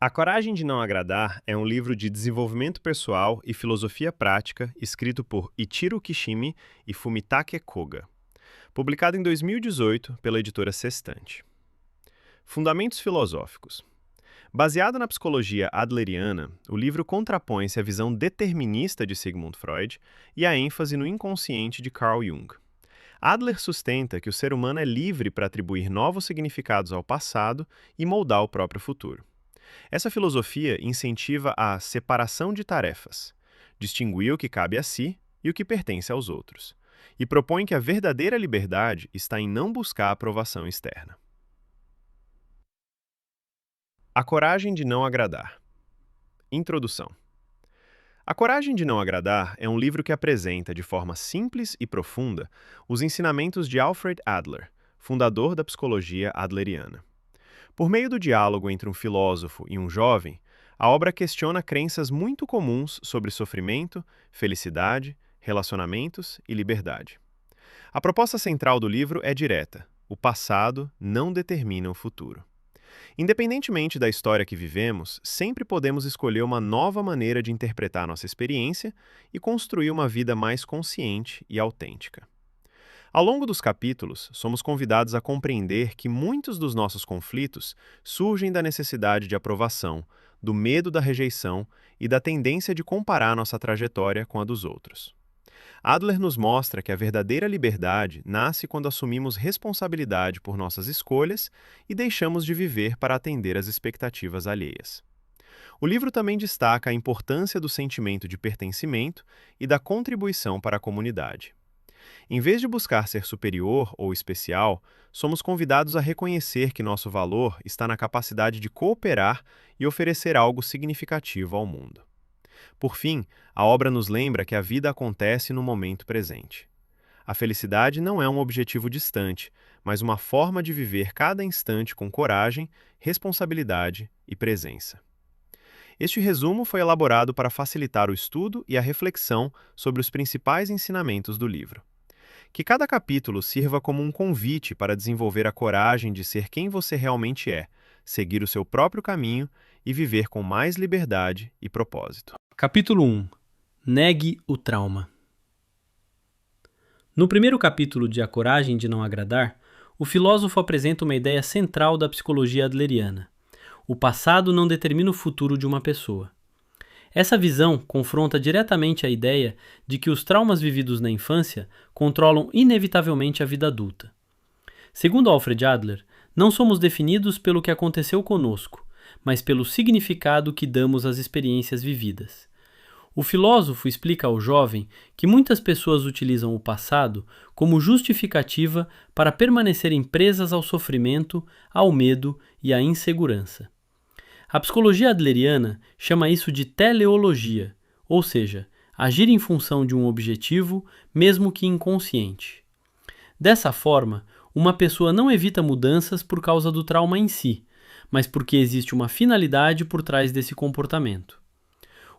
A Coragem de Não Agradar é um livro de desenvolvimento pessoal e filosofia prática escrito por Ichiro Kishimi e Fumitake Koga. Publicado em 2018 pela editora Sextante. Fundamentos filosóficos. Baseado na psicologia adleriana, o livro contrapõe-se à visão determinista de Sigmund Freud e à ênfase no inconsciente de Carl Jung. Adler sustenta que o ser humano é livre para atribuir novos significados ao passado e moldar o próprio futuro. Essa filosofia incentiva a separação de tarefas, distinguir o que cabe a si e o que pertence aos outros, e propõe que a verdadeira liberdade está em não buscar aprovação externa. A Coragem de Não Agradar. Introdução. A Coragem de Não Agradar é um livro que apresenta, de forma simples e profunda, os ensinamentos de Alfred Adler, fundador da psicologia adleriana. Por meio do diálogo entre um filósofo e um jovem, a obra questiona crenças muito comuns sobre sofrimento, felicidade, relacionamentos e liberdade. A proposta central do livro é direta: o passado não determina o futuro. Independentemente da história que vivemos, sempre podemos escolher uma nova maneira de interpretar nossa experiência e construir uma vida mais consciente e autêntica. Ao longo dos capítulos, somos convidados a compreender que muitos dos nossos conflitos surgem da necessidade de aprovação, do medo da rejeição e da tendência de comparar nossa trajetória com a dos outros. Adler nos mostra que a verdadeira liberdade nasce quando assumimos responsabilidade por nossas escolhas e deixamos de viver para atender às expectativas alheias. O livro também destaca a importância do sentimento de pertencimento e da contribuição para a comunidade. Em vez de buscar ser superior ou especial, somos convidados a reconhecer que nosso valor está na capacidade de cooperar e oferecer algo significativo ao mundo. Por fim, a obra nos lembra que a vida acontece no momento presente. A felicidade não é um objetivo distante, mas uma forma de viver cada instante com coragem, responsabilidade e presença. Este resumo foi elaborado para facilitar o estudo e a reflexão sobre os principais ensinamentos do livro. Que cada capítulo sirva como um convite para desenvolver a coragem de ser quem você realmente é, seguir o seu próprio caminho e viver com mais liberdade e propósito. Capítulo 1. Negue o trauma. No primeiro capítulo de A Coragem de Não Agradar, o filósofo apresenta uma ideia central da psicologia adleriana. O passado não determina o futuro de uma pessoa. Essa visão confronta diretamente a ideia de que os traumas vividos na infância controlam inevitavelmente a vida adulta. Segundo Alfred Adler, não somos definidos pelo que aconteceu conosco, mas pelo significado que damos às experiências vividas. O filósofo explica ao jovem que muitas pessoas utilizam o passado como justificativa para permanecerem presas ao sofrimento, ao medo e à insegurança. A psicologia adleriana chama isso de teleologia, ou seja, agir em função de um objetivo, mesmo que inconsciente. Dessa forma, uma pessoa não evita mudanças por causa do trauma em si, mas porque existe uma finalidade por trás desse comportamento.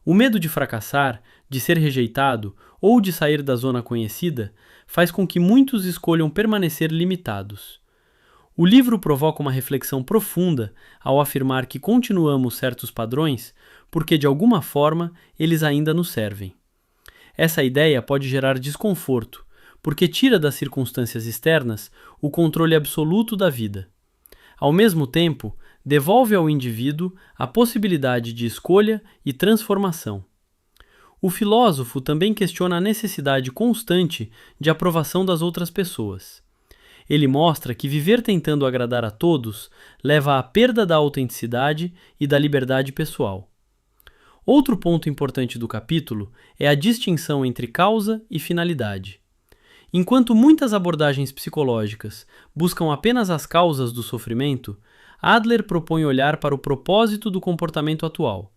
O medo de fracassar, de ser rejeitado ou de sair da zona conhecida faz com que muitos escolham permanecer limitados. O livro provoca uma reflexão profunda ao afirmar que continuamos certos padrões porque, de alguma forma, eles ainda nos servem. Essa ideia pode gerar desconforto, porque tira das circunstâncias externas o controle absoluto da vida. Ao mesmo tempo, devolve ao indivíduo a possibilidade de escolha e transformação. O filósofo também questiona a necessidade constante de aprovação das outras pessoas. Ele mostra que viver tentando agradar a todos leva à perda da autenticidade e da liberdade pessoal. Outro ponto importante do capítulo é a distinção entre causa e finalidade. Enquanto muitas abordagens psicológicas buscam apenas as causas do sofrimento, Adler propõe olhar para o propósito do comportamento atual.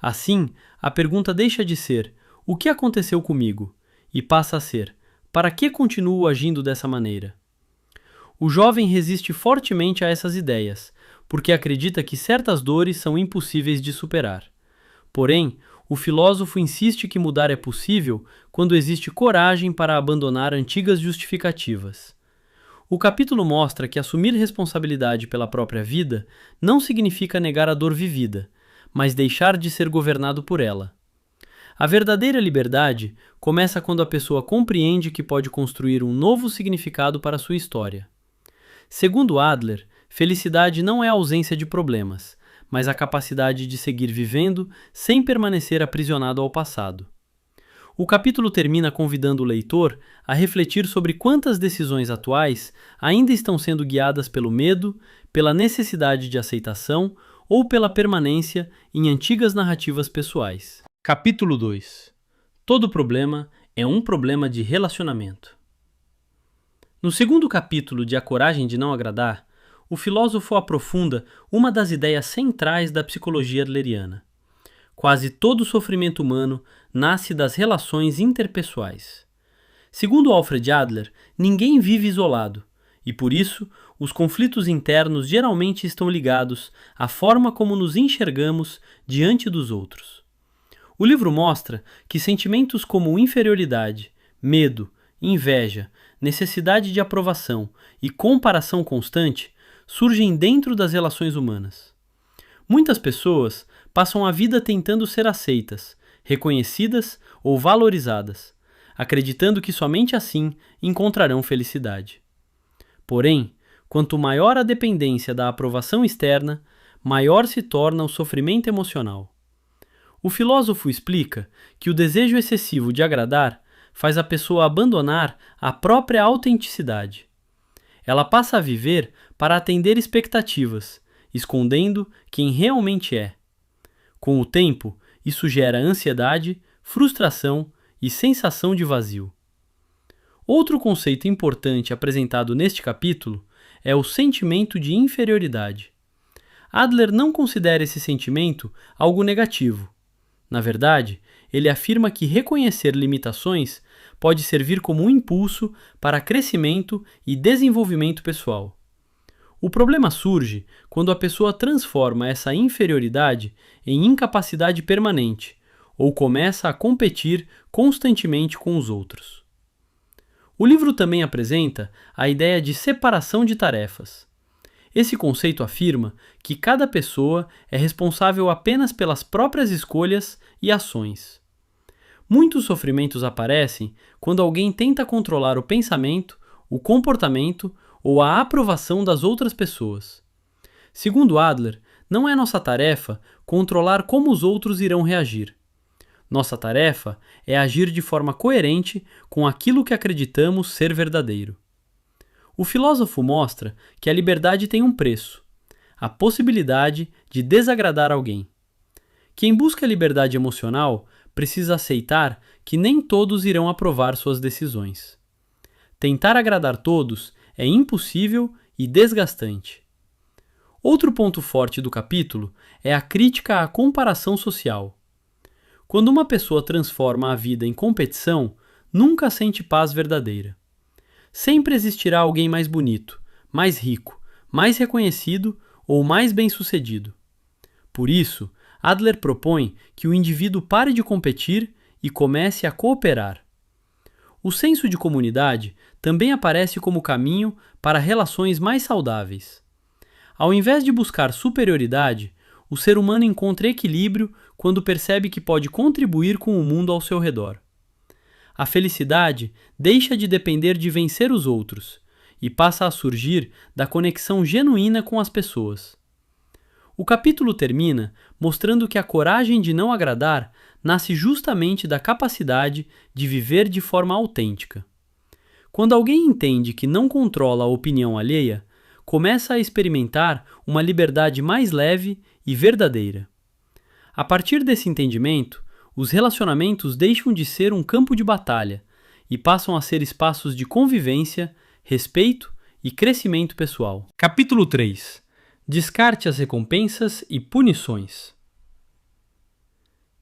Assim, a pergunta deixa de ser "o que aconteceu comigo?" e passa a ser "para que continuo agindo dessa maneira?" O jovem resiste fortemente a essas ideias, porque acredita que certas dores são impossíveis de superar. Porém, o filósofo insiste que mudar é possível quando existe coragem para abandonar antigas justificativas. O capítulo mostra que assumir responsabilidade pela própria vida não significa negar a dor vivida, mas deixar de ser governado por ela. A verdadeira liberdade começa quando a pessoa compreende que pode construir um novo significado para sua história. Segundo Adler, felicidade não é a ausência de problemas, mas a capacidade de seguir vivendo sem permanecer aprisionado ao passado. O capítulo termina convidando o leitor a refletir sobre quantas decisões atuais ainda estão sendo guiadas pelo medo, pela necessidade de aceitação ou pela permanência em antigas narrativas pessoais. Capítulo 2. Todo problema é um problema de relacionamento. No segundo capítulo de A Coragem de Não Agradar, o filósofo aprofunda uma das ideias centrais da psicologia adleriana. Quase todo sofrimento humano nasce das relações interpessoais. Segundo Alfred Adler, ninguém vive isolado, e por isso, os conflitos internos geralmente estão ligados à forma como nos enxergamos diante dos outros. O livro mostra que sentimentos como inferioridade, medo, inveja, necessidade de aprovação e comparação constante surgem dentro das relações humanas. Muitas pessoas passam a vida tentando ser aceitas, reconhecidas ou valorizadas, acreditando que somente assim encontrarão felicidade. Porém, quanto maior a dependência da aprovação externa, maior se torna o sofrimento emocional. O filósofo explica que o desejo excessivo de agradar faz a pessoa abandonar a própria autenticidade. Ela passa a viver para atender expectativas, escondendo quem realmente é. Com o tempo, isso gera ansiedade, frustração e sensação de vazio. Outro conceito importante apresentado neste capítulo é o sentimento de inferioridade. Adler não considera esse sentimento algo negativo. Na verdade, ele afirma que reconhecer limitações pode servir como um impulso para crescimento e desenvolvimento pessoal. O problema surge quando a pessoa transforma essa inferioridade em incapacidade permanente ou começa a competir constantemente com os outros. O livro também apresenta a ideia de separação de tarefas. Esse conceito afirma que cada pessoa é responsável apenas pelas próprias escolhas e ações. Muitos sofrimentos aparecem quando alguém tenta controlar o pensamento, o comportamento ou a aprovação das outras pessoas. Segundo Adler, não é nossa tarefa controlar como os outros irão reagir. Nossa tarefa é agir de forma coerente com aquilo que acreditamos ser verdadeiro. O filósofo mostra que a liberdade tem um preço, a possibilidade de desagradar alguém. Quem busca liberdade emocional precisa aceitar que nem todos irão aprovar suas decisões. Tentar agradar todos é impossível e desgastante. Outro ponto forte do capítulo é a crítica à comparação social. Quando uma pessoa transforma a vida em competição, nunca sente paz verdadeira. Sempre existirá alguém mais bonito, mais rico, mais reconhecido ou mais bem-sucedido. Por isso, Adler propõe que o indivíduo pare de competir e comece a cooperar. O senso de comunidade também aparece como caminho para relações mais saudáveis. Ao invés de buscar superioridade, o ser humano encontra equilíbrio quando percebe que pode contribuir com o mundo ao seu redor. A felicidade deixa de depender de vencer os outros e passa a surgir da conexão genuína com as pessoas. O capítulo termina mostrando que a coragem de não agradar nasce justamente da capacidade de viver de forma autêntica. Quando alguém entende que não controla a opinião alheia, começa a experimentar uma liberdade mais leve e verdadeira. A partir desse entendimento, os relacionamentos deixam de ser um campo de batalha e passam a ser espaços de convivência, respeito e crescimento pessoal. Capítulo 3. Descarte as recompensas e punições.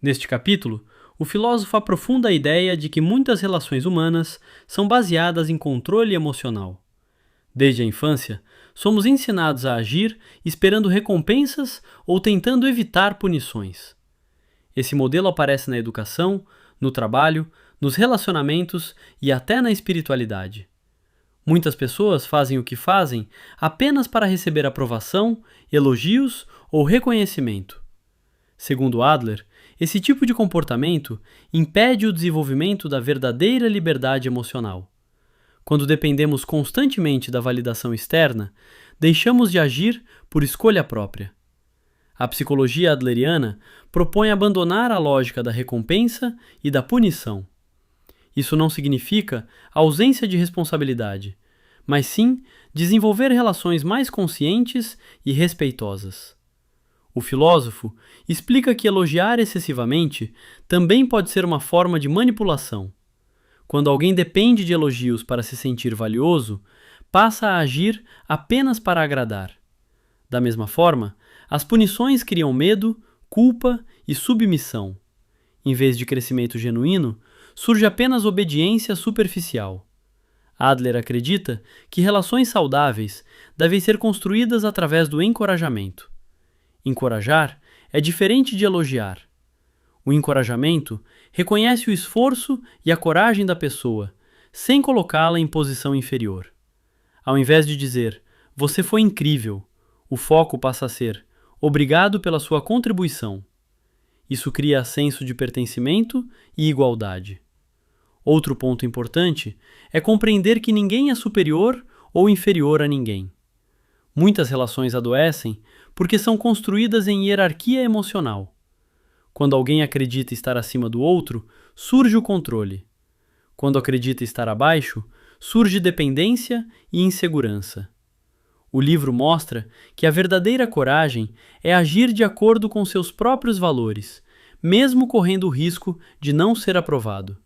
Neste capítulo, o filósofo aprofunda a ideia de que muitas relações humanas são baseadas em controle emocional. Desde a infância, somos ensinados a agir esperando recompensas ou tentando evitar punições. Esse modelo aparece na educação, no trabalho, nos relacionamentos e até na espiritualidade. Muitas pessoas fazem o que fazem apenas para receber aprovação, elogios ou reconhecimento. Segundo Adler, esse tipo de comportamento impede o desenvolvimento da verdadeira liberdade emocional. Quando dependemos constantemente da validação externa, deixamos de agir por escolha própria. A psicologia adleriana propõe abandonar a lógica da recompensa e da punição. Isso não significa ausência de responsabilidade, mas sim desenvolver relações mais conscientes e respeitosas. O filósofo explica que elogiar excessivamente também pode ser uma forma de manipulação. Quando alguém depende de elogios para se sentir valioso, passa a agir apenas para agradar. Da mesma forma, as punições criam medo, culpa e submissão. Em vez de crescimento genuíno, surge apenas obediência superficial. Adler acredita que relações saudáveis devem ser construídas através do encorajamento. Encorajar é diferente de elogiar. O encorajamento reconhece o esforço e a coragem da pessoa, sem colocá-la em posição inferior. Ao invés de dizer, você foi incrível, o foco passa a ser, obrigado pela sua contribuição. Isso cria senso de pertencimento e igualdade. Outro ponto importante é compreender que ninguém é superior ou inferior a ninguém. Muitas relações adoecem porque são construídas em hierarquia emocional. Quando alguém acredita estar acima do outro, surge o controle. Quando acredita estar abaixo, surge dependência e insegurança. O livro mostra que a verdadeira coragem é agir de acordo com seus próprios valores, mesmo correndo o risco de não ser aprovado.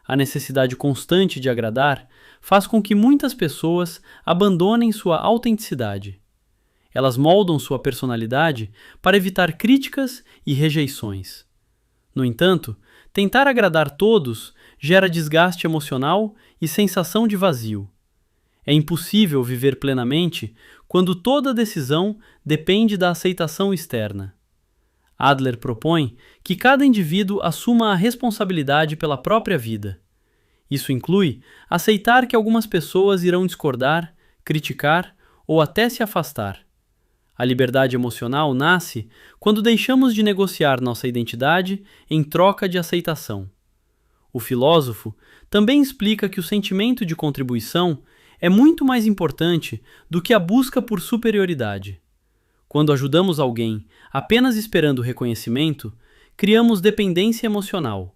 A necessidade constante de agradar faz com que muitas pessoas abandonem sua autenticidade. Elas moldam sua personalidade para evitar críticas e rejeições. No entanto, tentar agradar todos gera desgaste emocional e sensação de vazio. É impossível viver plenamente quando toda decisão depende da aceitação externa. Adler propõe que cada indivíduo assuma a responsabilidade pela própria vida. Isso inclui aceitar que algumas pessoas irão discordar, criticar ou até se afastar. A liberdade emocional nasce quando deixamos de negociar nossa identidade em troca de aceitação. O filósofo também explica que o sentimento de contribuição é muito mais importante do que a busca por superioridade. Quando ajudamos alguém apenas esperando reconhecimento, criamos dependência emocional.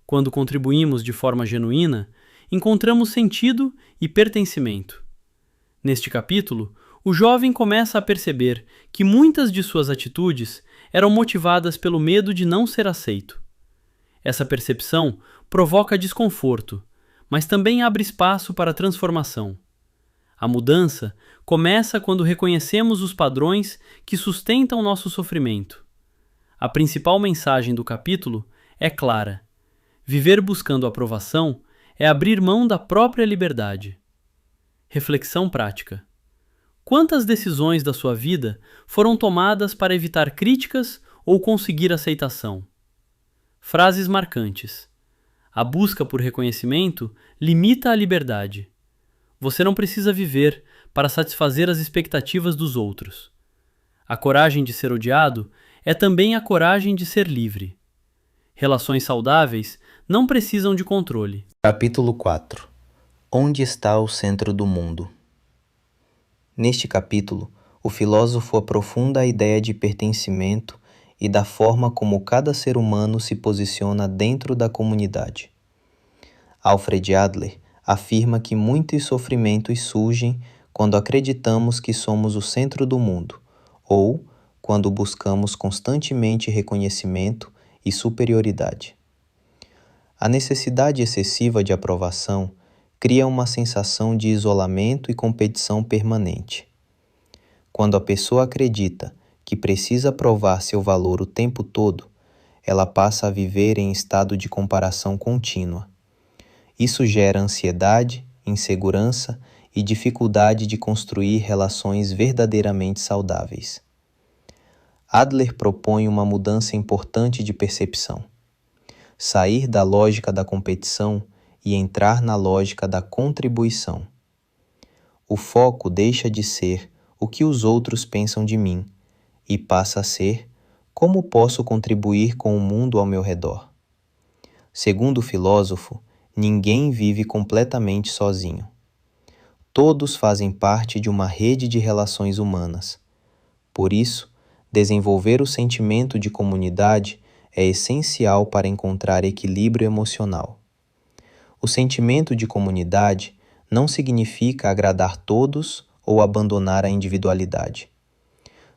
Quando contribuímos de forma genuína, encontramos sentido e pertencimento. Neste capítulo, o jovem começa a perceber que muitas de suas atitudes eram motivadas pelo medo de não ser aceito. Essa percepção provoca desconforto, mas também abre espaço para a transformação. A mudança começa quando reconhecemos os padrões que sustentam nosso sofrimento. A principal mensagem do capítulo é clara: viver buscando aprovação é abrir mão da própria liberdade. Reflexão prática. Quantas decisões da sua vida foram tomadas para evitar críticas ou conseguir aceitação? Frases marcantes. A busca por reconhecimento limita a liberdade. Você não precisa viver para satisfazer as expectativas dos outros. A coragem de ser odiado é também a coragem de ser livre. Relações saudáveis não precisam de controle. Capítulo 4. Onde está o centro do mundo? Neste capítulo, o filósofo aprofunda a ideia de pertencimento e da forma como cada ser humano se posiciona dentro da comunidade. Alfred Adler afirma que muitos sofrimentos surgem quando acreditamos que somos o centro do mundo, ou quando buscamos constantemente reconhecimento e superioridade. A necessidade excessiva de aprovação cria uma sensação de isolamento e competição permanente. Quando a pessoa acredita que precisa provar seu valor o tempo todo, ela passa a viver em estado de comparação contínua. Isso gera ansiedade, insegurança e dificuldade de construir relações verdadeiramente saudáveis. Adler propõe uma mudança importante de percepção. Sair da lógica da competição e entrar na lógica da contribuição. o foco deixa de ser o que os outros pensam de mim e passa a ser como posso contribuir com o mundo ao meu redor. Segundo o filósofo, ninguém vive completamente sozinho. Todos fazem parte de uma rede de relações humanas. Por isso, desenvolver o sentimento de comunidade é essencial para encontrar equilíbrio emocional. O sentimento de comunidade não significa agradar todos ou abandonar a individualidade.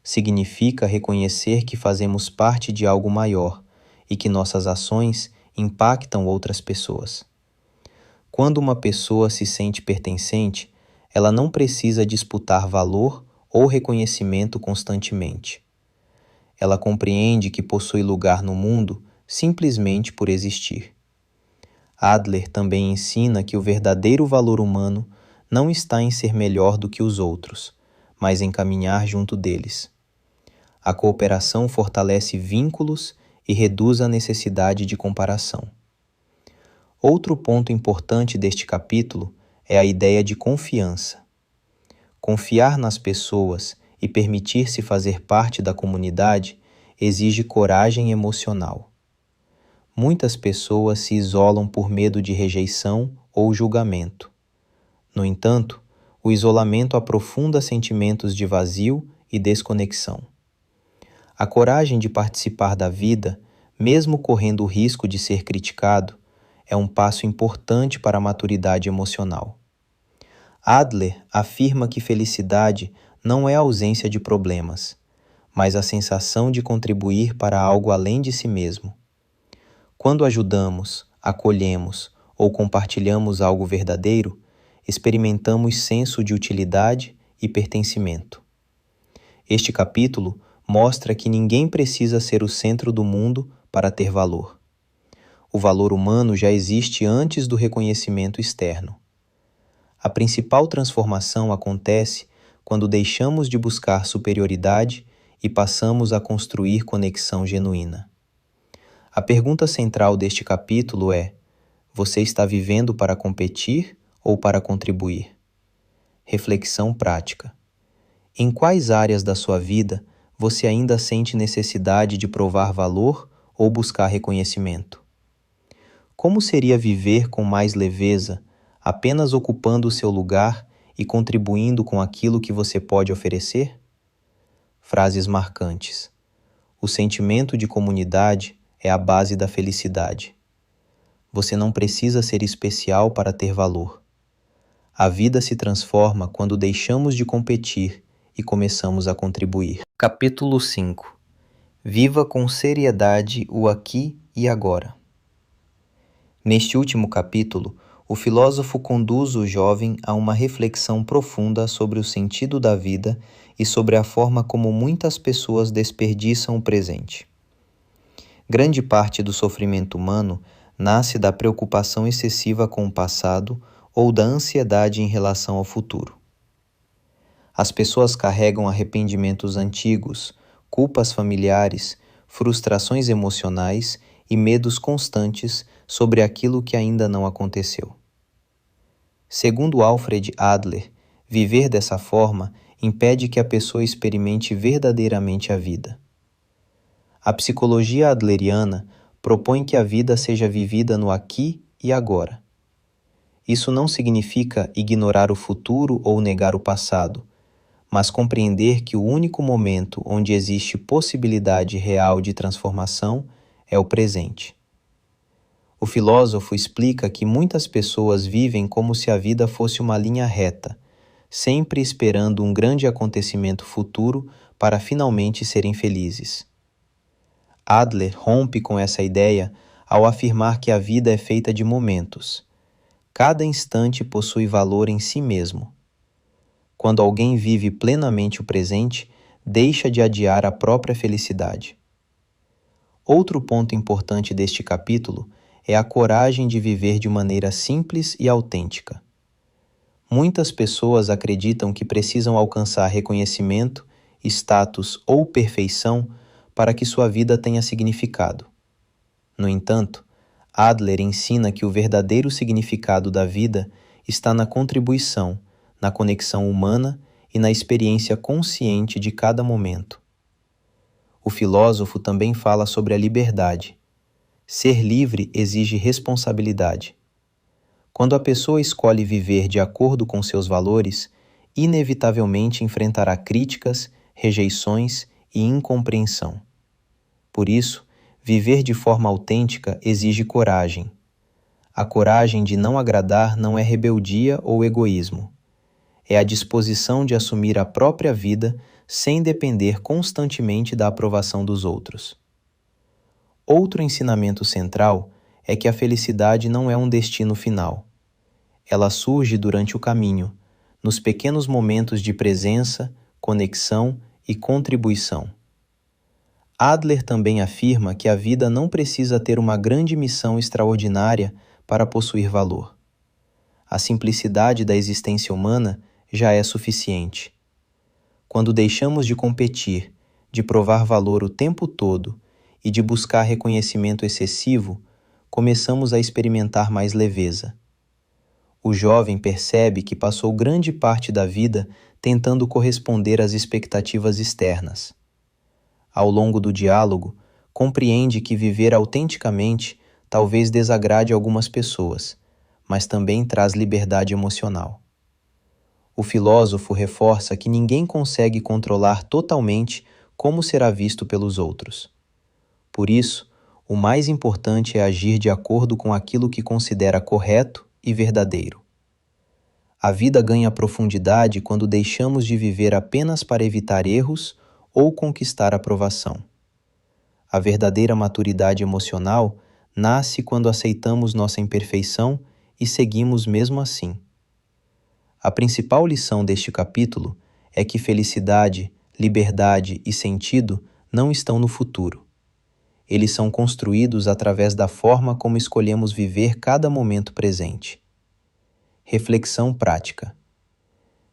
Significa reconhecer que fazemos parte de algo maior e que nossas ações impactam outras pessoas. Quando uma pessoa se sente pertencente, ela não precisa disputar valor ou reconhecimento constantemente. Ela compreende que possui lugar no mundo simplesmente por existir. Adler também ensina que o verdadeiro valor humano não está em ser melhor do que os outros, mas em caminhar junto deles. A cooperação fortalece vínculos e reduz a necessidade de comparação. Outro ponto importante deste capítulo é a ideia de confiança. Confiar nas pessoas e permitir-se fazer parte da comunidade exige coragem emocional. Muitas pessoas se isolam por medo de rejeição ou julgamento. No entanto, o isolamento aprofunda sentimentos de vazio e desconexão. A coragem de participar da vida, mesmo correndo o risco de ser criticado, é um passo importante para a maturidade emocional. Adler afirma que felicidade não é a ausência de problemas, mas a sensação de contribuir para algo além de si mesmo. Quando ajudamos, acolhemos ou compartilhamos algo verdadeiro, experimentamos senso de utilidade e pertencimento. Este capítulo mostra que ninguém precisa ser o centro do mundo para ter valor. O valor humano já existe antes do reconhecimento externo. A principal transformação acontece quando deixamos de buscar superioridade e passamos a construir conexão genuína. A pergunta central deste capítulo é: você está vivendo para competir ou para contribuir? Reflexão prática. Em quais áreas da sua vida você ainda sente necessidade de provar valor ou buscar reconhecimento? Como seria viver com mais leveza, apenas ocupando o seu lugar e contribuindo com aquilo que você pode oferecer? Frases marcantes. O sentimento de comunidade é a base da felicidade. Você não precisa ser especial para ter valor. A vida se transforma quando deixamos de competir e começamos a contribuir. Capítulo 5. Viva com seriedade o aqui e agora. Neste último capítulo, o filósofo conduz o jovem a uma reflexão profunda sobre o sentido da vida e sobre a forma como muitas pessoas desperdiçam o presente. Grande parte do sofrimento humano nasce da preocupação excessiva com o passado ou da ansiedade em relação ao futuro. As pessoas carregam arrependimentos antigos, culpas familiares, frustrações emocionais e medos constantes sobre aquilo que ainda não aconteceu. Segundo Alfred Adler, viver dessa forma impede que a pessoa experimente verdadeiramente a vida. A psicologia adleriana propõe que a vida seja vivida no aqui e agora. Isso não significa ignorar o futuro ou negar o passado, mas compreender que o único momento onde existe possibilidade real de transformação é o presente. O filósofo explica que muitas pessoas vivem como se a vida fosse uma linha reta, sempre esperando um grande acontecimento futuro para finalmente serem felizes. Adler rompe com essa ideia ao afirmar que a vida é feita de momentos. Cada instante possui valor em si mesmo. Quando alguém vive plenamente o presente, deixa de adiar a própria felicidade. Outro ponto importante deste capítulo é a coragem de viver de maneira simples e autêntica. Muitas pessoas acreditam que precisam alcançar reconhecimento, status ou perfeição para que sua vida tenha significado. No entanto, Adler ensina que o verdadeiro significado da vida está na contribuição, na conexão humana e na experiência consciente de cada momento. O filósofo também fala sobre a liberdade. Ser livre exige responsabilidade. Quando a pessoa escolhe viver de acordo com seus valores, inevitavelmente enfrentará críticas, rejeições e incompreensão. Por isso, viver de forma autêntica exige coragem. A coragem de não agradar não é rebeldia ou egoísmo. É a disposição de assumir a própria vida sem depender constantemente da aprovação dos outros. Outro ensinamento central é que a felicidade não é um destino final. Ela surge durante o caminho, nos pequenos momentos de presença, conexão e contribuição. Adler também afirma que a vida não precisa ter uma grande missão extraordinária para possuir valor. A simplicidade da existência humana já é suficiente. Quando deixamos de competir, de provar valor o tempo todo e de buscar reconhecimento excessivo, começamos a experimentar mais leveza. O jovem percebe que passou grande parte da vida tentando corresponder às expectativas externas. Ao longo do diálogo, compreende que viver autenticamente talvez desagrade algumas pessoas, mas também traz liberdade emocional. O filósofo reforça que ninguém consegue controlar totalmente como será visto pelos outros. Por isso, o mais importante é agir de acordo com aquilo que considera correto e verdadeiro. A vida ganha profundidade quando deixamos de viver apenas para evitar erros ou conquistar aprovação. A verdadeira maturidade emocional nasce quando aceitamos nossa imperfeição e seguimos mesmo assim. A principal lição deste capítulo é que felicidade, liberdade e sentido não estão no futuro. Eles são construídos através da forma como escolhemos viver cada momento presente. Reflexão prática.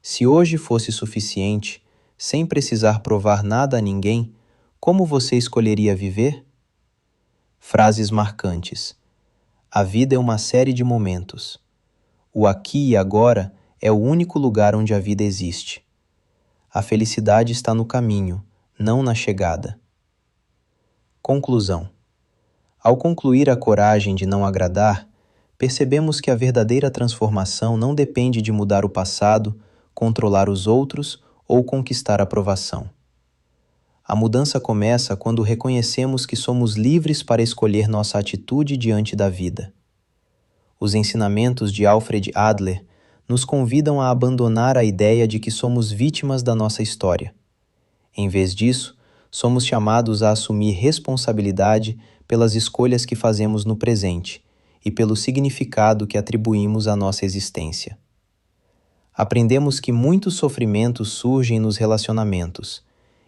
Se hoje fosse suficiente, sem precisar provar nada a ninguém, como você escolheria viver? Frases marcantes. A vida é uma série de momentos. O aqui e agora é o único lugar onde a vida existe. A felicidade está no caminho, não na chegada. Conclusão. Ao concluir a coragem de não agradar, percebemos que a verdadeira transformação não depende de mudar o passado, controlar os outros ou conquistar aprovação. A mudança começa quando reconhecemos que somos livres para escolher nossa atitude diante da vida. Os ensinamentos de Alfred Adler nos convidam a abandonar a ideia de que somos vítimas da nossa história. Em vez disso, somos chamados a assumir responsabilidade pelas escolhas que fazemos no presente e pelo significado que atribuímos à nossa existência. Aprendemos que muitos sofrimentos surgem nos relacionamentos,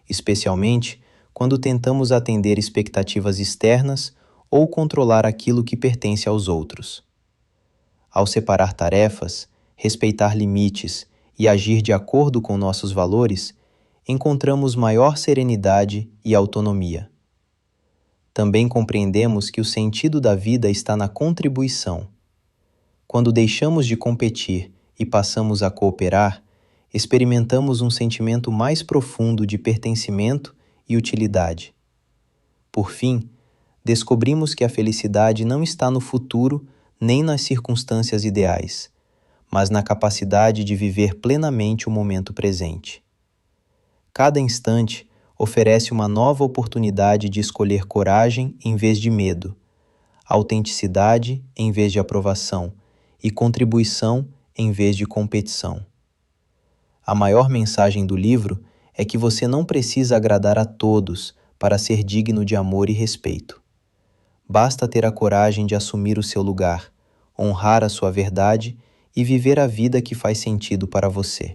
especialmente quando tentamos atender expectativas externas ou controlar aquilo que pertence aos outros. Ao separar tarefas, respeitar limites e agir de acordo com nossos valores, encontramos maior serenidade e autonomia. Também compreendemos que o sentido da vida está na contribuição. Quando deixamos de competir e passamos a cooperar, experimentamos um sentimento mais profundo de pertencimento e utilidade. Por fim, descobrimos que a felicidade não está no futuro nem nas circunstâncias ideais, mas na capacidade de viver plenamente o momento presente. Cada instante oferece uma nova oportunidade de escolher coragem em vez de medo, autenticidade em vez de aprovação e contribuição em vez de competição. A maior mensagem do livro é que você não precisa agradar a todos para ser digno de amor e respeito. Basta ter a coragem de assumir o seu lugar, honrar a sua verdade e viver a vida que faz sentido para você.